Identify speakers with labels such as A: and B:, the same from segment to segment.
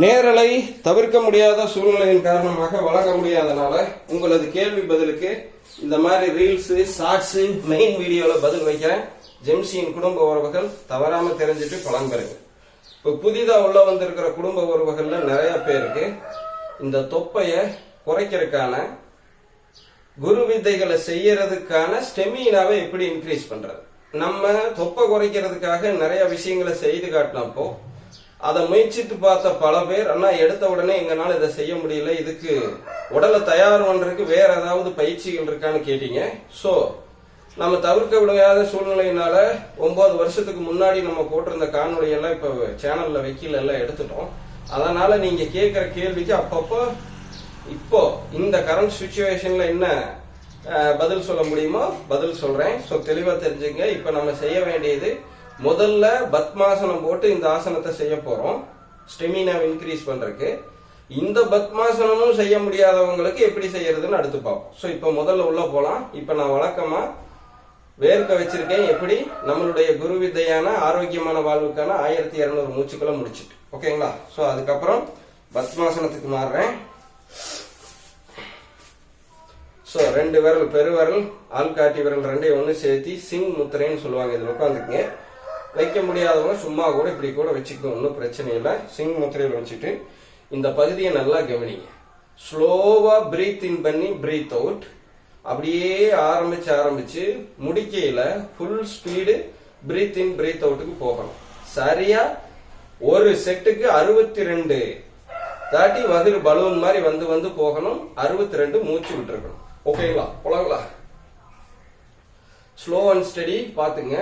A: நேரலை தவிர்க்க முடியாத சூழ்நிலையின் காரணமாக வழங்க முடியாதனால உங்களது கேள்வி பதிலுக்கு இந்த மாதிரி ரீல்ஸ் ஷார்ட்ஸ் மெயின் வீடியோல பதில் வைக்கிறேன். ஜெம்சியின் குடும்ப உறவுகள் தவறாம தெரிஞ்சுட்டு பலன் பெறுங்க. இப்போ புதிதா உள்ள வந்திருக்கிற குடும்ப உறவுகள்ல நிறைய பேருக்கு இந்த தொப்பைய குறைக்கிறதுக்கான குரு வித்தைகளை செய்யறதுக்கான ஸ்டெமினாவை எப்படி இன்க்ரீஸ் பண்றது, நம்ம தொப்பை குறைக்கிறதுக்காக நிறைய விஷயங்களை செய்து காட்டினப்போ அதை முயற்சித்து பார்த்த பல பேர் ஆனா எடுத்த உடனே எங்கனால இதை செய்ய முடியல, இதுக்கு உடலை தயார் பண்றதுக்கு வேற ஏதாவது பயிற்சிகள் இருக்கான்னு கேட்டீங்க. சோ நம்ம தவிர்க்க முடியாத சூழ்நிலையினால 9 வருஷத்துக்கு முன்னாடி நம்ம போட்டிருந்த காணொலி எல்லாம் இப்ப சேனல்ல வைக்கல எல்லாம் எடுத்துட்டோம். அதனால நீங்க கேட்கிற கேள்விக்கு அப்பப்போ இப்போ இந்த கரண்ட் சுச்சுவேஷன்ல என்ன பதில் சொல்ல முடியுமோ பதில் சொல்றேன். சோ தெளிவா தெரிஞ்சுங்க. இப்ப நம்ம செய்ய வேண்டியது முதல்ல பத்மாசனம் போட்டு இந்த ஆசனத்தை செய்ய போறோம் ஸ்டெமினா இன்க்ரீஸ் பண்றதுக்கு. இந்த பத்மாசனமும் செய்ய முடியாதவங்களுக்கு எப்படி செய்யறதுன்னு அடுத்து பார்ப்போம். சோ இப்ப முதல்ல உள்ள போலாம். இப்ப நான் வழக்கமா வேர்க்க வச்சிருக்கேன் எப்படி நம்மளுடைய குரு வித்தையான ஆரோக்கியமான வாழ்வுக்கான 1200 மூச்சுக்களை முடிச்சுட்டு ஓகேங்களா. சோ அதுக்கப்புறம் பத்மாசனத்துக்கு மாறுறேன். சோ 2 விரல் பெருவிரல் ஆள்காட்டி விரல் 2 ஒண்ணு சேர்த்தி சிங் முத்திரைன்னு சொல்லுவாங்க. இதுல உட்காந்துக்குங்க. வைக்க முடியாதவங்க சும்மா கூட இப்படி கூட வச்சுக்கணும், ஒன்றும் பிரச்சனை இல்லை. சிங் முத்திரையில் வச்சுட்டு இந்த பகுதியை நல்லா கவனிங்க. ஸ்லோவா பிரீத் இன் பண்ணி பிரீத் அவுட். அப்படியே ஆரம்பிச்சு முடிக்கையில full speed breath in breath அவுட்டுக்கு போகணும். சரியா ஒரு செட்டுக்கு 62 தாட்டி வகுறு பலூன் மாதிரி வந்து போகணும். 62 மூச்சு விட்டுருக்கணும். ஓகேங்களா, போலாங்களா? ஸ்லோ அண்ட் ஸ்டடி பாத்துங்க.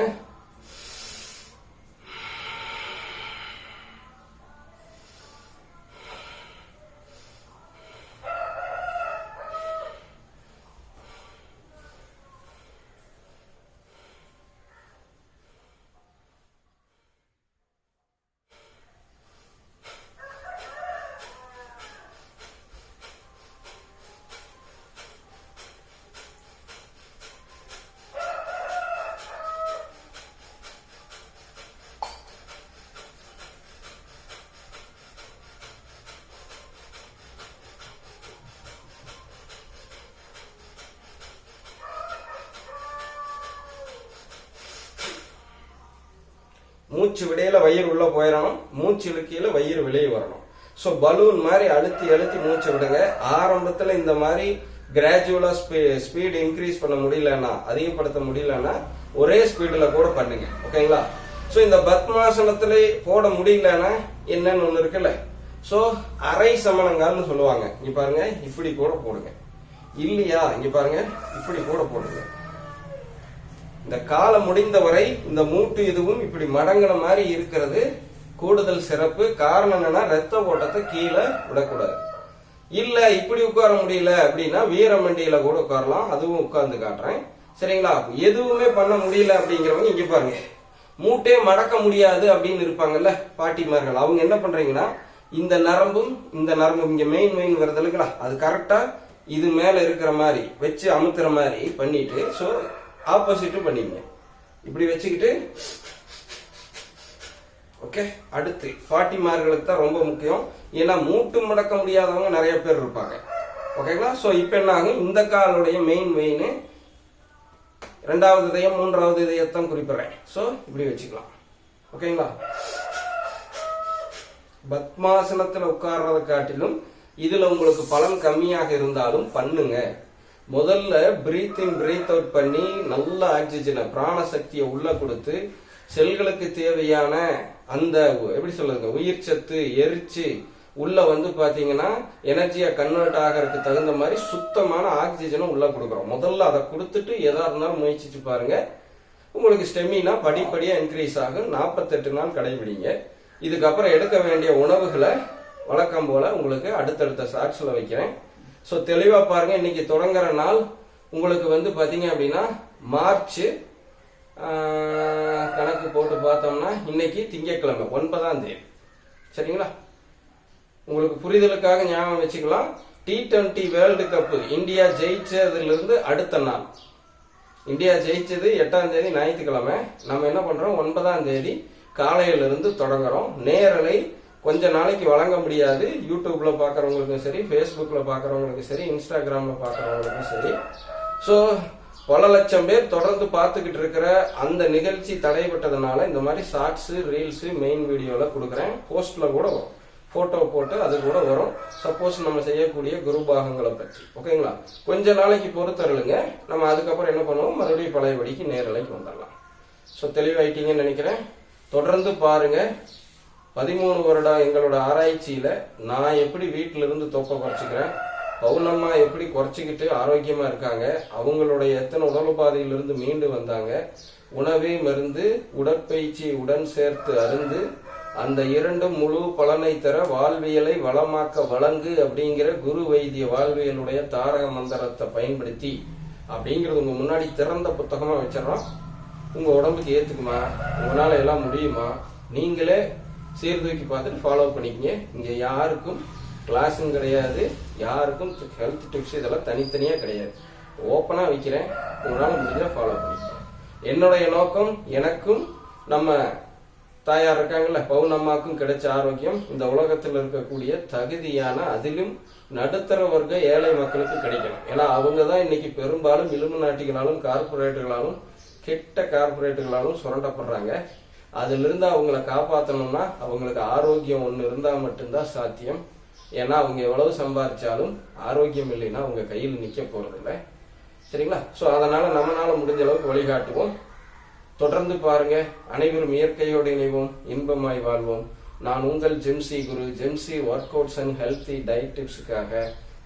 A: மூச்சு விடையில வயிறு உள்ள போயிடணும், மூச்சு இழுக்கையில வயிறு வெளியே வரணும். சோ பலூன் மாதிரி அழுத்தி மூச்சு விடுங்க. ஆரம்பத்துல இந்த மாதிரி கிராஜுவலா ஸ்பீட் இன்க்ரீஸ் பண்ண முடியலன்னா, அதிகப்படுத்த முடியலன்னா ஒரே ஸ்பீடுல கூட பண்ணுங்க. ஓகேங்களா. சோ இந்த பத்மாசனத்துல போட முடியலன்னா என்னன்னு ஒண்ணு இருக்குல்ல, சோ அரை சமணங்கால்னு சொல்லுவாங்க. இங்க பாருங்க, இப்படி கூட போடுங்க. இல்லையா, இங்க பாருங்க, இப்படி கூட போடுங்க. இந்த காலம் முடிந்தவரை இந்த மூட்டு இதுவும் இப்படி மடங்கின மாதிரி இருக்கிறது கூடுதல் சிறப்பு. காரணம் என்னன்னா ரத்த ஓட்டத்தை கீழே விடக்கூடாது. இல்ல இப்படி உட்கார முடியல அப்படின்னா வீரமண்டியில கூட உட்காரலாம், அதுவும் உட்கார்ந்து காட்டுறேன். சரிங்களா. எதுவுமே பண்ண முடியல அப்படிங்கிறவங்க இங்க பாருங்க, மூட்டே மடக்க முடியாது அப்படின்னு இருப்பாங்கல்ல பாட்டிமார்கள், அவங்க என்ன பண்றீங்கன்னா இந்த நரம்பும் இங்க மெயின் வருது இல்லைங்களா, அது கரெக்டா இது மேல இருக்கிற மாதிரி வச்சு அமுத்துற மாதிரி பண்ணிட்டு சோ ஆப்போசிட்டும் பண்ணிங்க. இப்படி வச்சுக்கிட்டு ஓகே. அடுத்து பாட்டிமார்களுக்கு தான் ரொம்ப முக்கியம். ஏன்னா மூட்டு முடக்க முடியாதவங்க நிறைய பேர் இருப்பாங்க. ஓகேங்களா. சோ இப்ப என்ன ஆகும், இந்த காலுடைய மெயின் 2வது இதயம் 3வது இதயத்தான் குறிப்பிடுறேன். சோ இப்படி வச்சுக்கலாம். ஓகேங்களா. பத்மாசனத்துல உட்கார்றதை காட்டிலும் இதுல உங்களுக்கு பலன் கம்மியாக இருந்தாலும் பண்ணுங்க. முதல்ல பிரீத் இன் பிரீத் அவுட் பண்ணி நல்ல ஆக்சிஜனை பிராண சக்தியை உள்ள கொடுத்து செல்களுக்கு தேவையான அந்த எப்படி சொல்றது உயிர் சத்து எரிச்சு உள்ள பாத்தீங்கன்னா எனர்ஜியா கன்வெர்ட் ஆகிறதுக்கு தகுந்த மாதிரி சுத்தமான ஆக்சிஜனை உள்ள கொடுக்குறோம். முதல்ல அதை கொடுத்துட்டு எதா இருந்தாலும் முயற்சிச்சு பாருங்க. உங்களுக்கு ஸ்டெமினா படிப்படியா இன்க்ரீஸ் ஆகும். 48 நாள் கடைபிடிங்க. இதுக்கப்புறம் எடுக்க வேண்டிய உணவுகளை வழக்கம் போல உங்களுக்கு அடுத்தடுத்த ஷார்ட்ஸ்ல வைக்கிறேன். சோ தெளிவா பாருங்க. இன்னைக்கு தொடங்குற நாள் உங்களுக்கு பாத்தீங்க அப்படின்னா மார்ச் கணக்கு போட்டு பார்த்தோம்னா இன்னைக்கு திங்கட்கிழமை 9ஆம் தேதி. சரிங்களா. உங்களுக்கு புரிதலுக்காக ஞாபகம் வச்சுக்கலாம். T20 வேர்ல்டு கப் இந்தியா ஜெயிச்சதுல இருந்து அடுத்த நாள், இந்தியா ஜெயிச்சது 8ஆம் தேதி ஞாயிற்றுக்கிழமை. நம்ம என்ன பண்றோம் 9ஆம் தேதி காலையில இருந்து தொடங்குறோம். நேரலை கொஞ்ச நாளைக்கு வழங்க முடியாது. யூடியூப்ல பாக்குறவங்களுக்கும் சரி, ஃபேஸ்புக்ல பாக்குறவங்களுக்கும் சரி, இன்ஸ்டாகிராம்ல பாக்குறவங்களுக்கும் சரி. ஸோ பல லட்சம் பேர் தொடர்ந்து பார்த்துக்கிட்டு இருக்கிற அந்த நிகழ்ச்சி தடைபட்டதுனால இந்த மாதிரி ஷார்ட்ஸ், ரீல்ஸ், மெயின் வீடியோல கொடுக்குறேன். போஸ்ட்ல கூட வரும், போட்டோ போட்டு அது கூட வரும். சப்போஸ் நம்ம செய்யக்கூடிய குரு பாகங்களை பற்றி. ஓகேங்களா? கொஞ்ச நாளைக்கு பொறுத்தருளுங்க. நம்ம அதுக்கப்புறம் என்ன பண்ணுவோம், மறுபடியும் பழையபடிக்கு நேரலைக்கு வந்துடலாம். ஸோ தெளிவாயிட்டீங்கன்னு நினைக்கிறேன். தொடர்ந்து பாருங்க. 13 வருடம் எங்களோட ஆராய்ச்சியில நான் எப்படி வீட்டில இருந்து தொப்பை குறைச்சிக்கிறேன், பவுனம்மா எப்படி குறைச்சிக்கிட்டு ஆரோக்கியமா இருக்காங்க, அவங்களுடைய எத்தனை உடலுபாதையிலிருந்து மீண்டு வந்தாங்க, உணவே மருந்து, உடற்பயிற்சி உடன் சேர்த்து அருந்து அந்த இரண்டும் முழு பலனை தர வாழ்வியலை வளமாக்க வழங்கு அப்படிங்கிற குரு வைத்திய வாழ்வியலுடைய தாரக மந்திரத்தை பயன்படுத்தி அப்படிங்கிறது உங்க முன்னாடி திறந்த புத்தகமா வச்சிடறோம். உங்க உடம்புக்கு ஏத்துக்குமா, உங்களால எல்லாம் முடியுமா, நீங்களே சீர்தூக்கி பார்த்துட்டு ஃபாலோ பண்ணிக்கங்க. இங்க யாருக்கும் கிளாஸும் கிடையாது, யாருக்கும் ஹெல்த் டிப்ஸ் இதெல்லாம் தனித்தனியா கிடையாது. ஓப்பனா வைக்கிறேன், உங்களால முடிஞ்சா ஃபாலோ பண்ணிக்கங்க. என்னுடைய நோக்கம், எனக்கும் நம்ம தாயார் இருக்காங்கல்ல பவுனம்மாக்கும் கிடைச்ச ஆரோக்கியம் இந்த உலகத்தில் இருக்கக்கூடிய தகுதியான அதிலும் நடுத்தர வர்க்க ஏழை மக்களுக்கு கிடைக்கணும். ஏன்னா அவங்க தான் இன்னைக்கு பெரும்பாலும் இலும்பு நாட்டிகளாலும் கார்பரேட்டுகளாலும் கெட்ட கார்பரேட்டுகளாலும் சுரண்டப்படுறாங்க. அதுல இருந்து அவங்கள காப்பாற்றணும்னா அவங்களுக்கு ஆரோக்கியம் ஒண்ணு இருந்தா மட்டும்தான் சாத்தியம். ஏன்னா அவங்க எவ்வளவு சம்பாதிச்சாலும் ஆரோக்கியம் இல்லைன்னா அவங்க கையில் நிக்க போறது இல்லை. சரிங்களா? சோ அதனால நம்மளால முடிஞ்ச அளவுக்கு வழிகாட்டுவோம். தொடர்ந்து பாருங்க. அனைவரும் இயற்கையோடு இணைவோம், இன்பமாய் வாழ்வோம். நான் உங்கள் ஜெம்சி குரு, ஜெம்சி workouts and healthy diet டிப்ஸுக்காக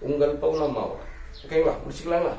A: உங்கள் பவுனம்மாவோட. ஓகேங்களா? முடிச்சுக்கலாங்களா?